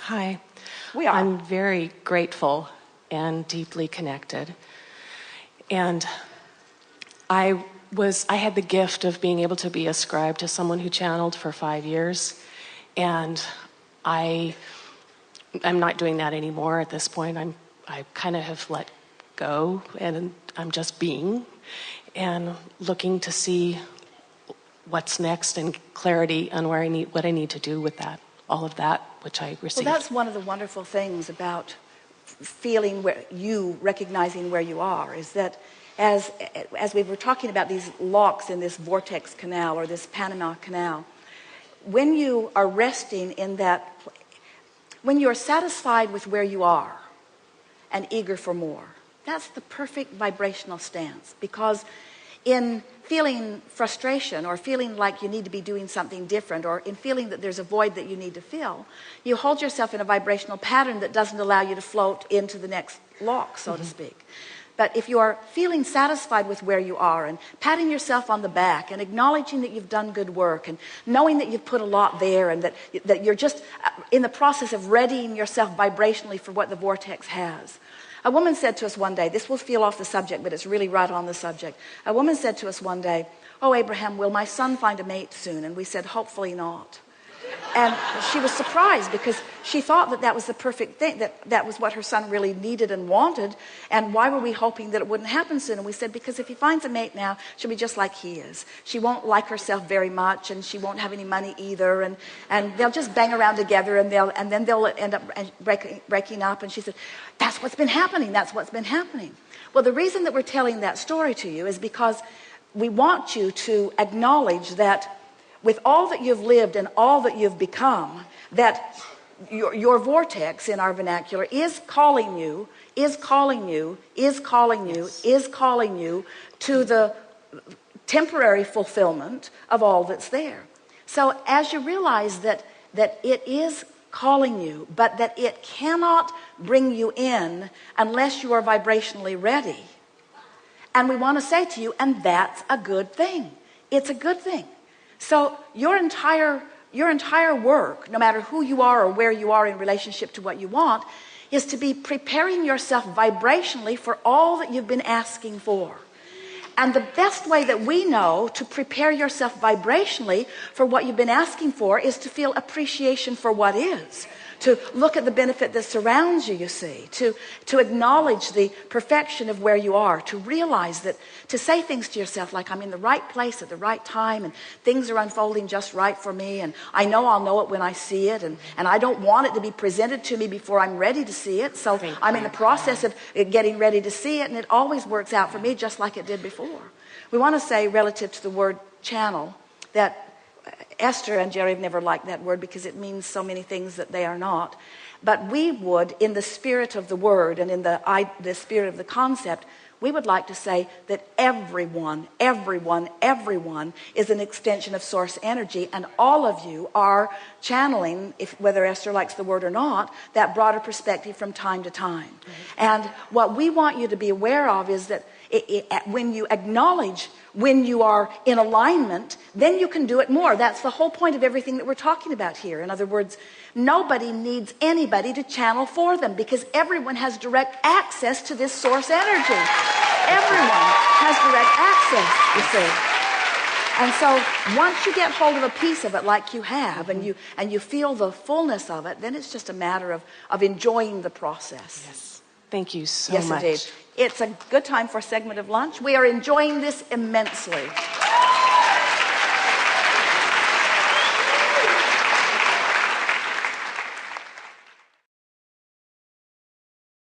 Hi. We are. I'm very grateful and deeply connected. And I had the gift of being able to be a scribe to someone who channeled for 5 years. And I'm not doing that anymore at this point. I kind of have let go, and I'm just being and looking to see what's next and clarity on what I need to do with that, all of that which I received. Well, that's one of the wonderful things about recognizing where you are, is that as we were talking about these locks in this vortex canal or this Panama Canal, when you are resting in that, when you're satisfied with where you are and eager for more, that's the perfect vibrational stance. Because in feeling frustration or feeling like you need to be doing something different, or in feeling that there's a void that you need to fill, you hold yourself in a vibrational pattern that doesn't allow you to float into the next lock, so to speak. But if you are feeling satisfied with where you are and patting yourself on the back and acknowledging that you've done good work and knowing that you've put a lot there and that you're just in the process of readying yourself vibrationally for what the vortex has. A woman said to us one day, this will feel off the subject, but it's really right on the subject. A woman said to us one day, "Oh, Abraham, will my son find a mate soon?" And we said, "Hopefully not." And she was surprised because she thought that was the perfect thing, that was what her son really needed and wanted. And why were we hoping that it wouldn't happen soon? And we said, because if he finds a mate now, she'll be just like he is. She won't like herself very much, and she won't have any money either. And they'll just bang around together, and then they'll end up breaking up. And she said, that's what's been happening. That's what's been happening. Well, the reason that we're telling that story to you is because we want you to acknowledge that with all that you've lived and all that you've become, that your vortex, in our vernacular, is calling you to the temporary fulfillment of all that's there. So as you realize that it is calling you, but that it cannot bring you in unless you are vibrationally ready. And we want to say to you, and that's a good thing. It's a good thing. So your entire work, no matter who you are or where you are in relationship to what you want, is to be preparing yourself vibrationally for all that you've been asking for. And the best way that we know to prepare yourself vibrationally for what you've been asking for is to feel appreciation for what is. To look at the benefit that surrounds you, you see. To acknowledge the perfection of where you are. To realize that, to say things to yourself like, I'm in the right place at the right time, and things are unfolding just right for me, and I know I'll know it when I see it, and I don't want it to be presented to me before I'm ready to see it, so I'm in the process of getting ready to see it, and it always works out for me just like it did before. We want to say, relative to the word channel, that Esther and Jerry have never liked that word because it means so many things that they are not. But we would, in the spirit of the word and in the spirit of the concept, we would like to say that everyone is an extension of source energy, and all of you are channeling, whether Esther likes the word or not, that broader perspective from time to time. And what we want you to be aware of is that when you acknowledge when you are in alignment, then you can do it more. That's the whole point of everything that we're talking about here. In other words, nobody needs anybody to channel for them, because everyone has direct access to this source energy. Everyone has direct access, you see. And so once you get hold of a piece of it like you have, and you feel the fullness of it, then it's just a matter of enjoying the process. Yes. Thank you so much. Yes, indeed. It's a good time for a segment of lunch. We are enjoying this immensely.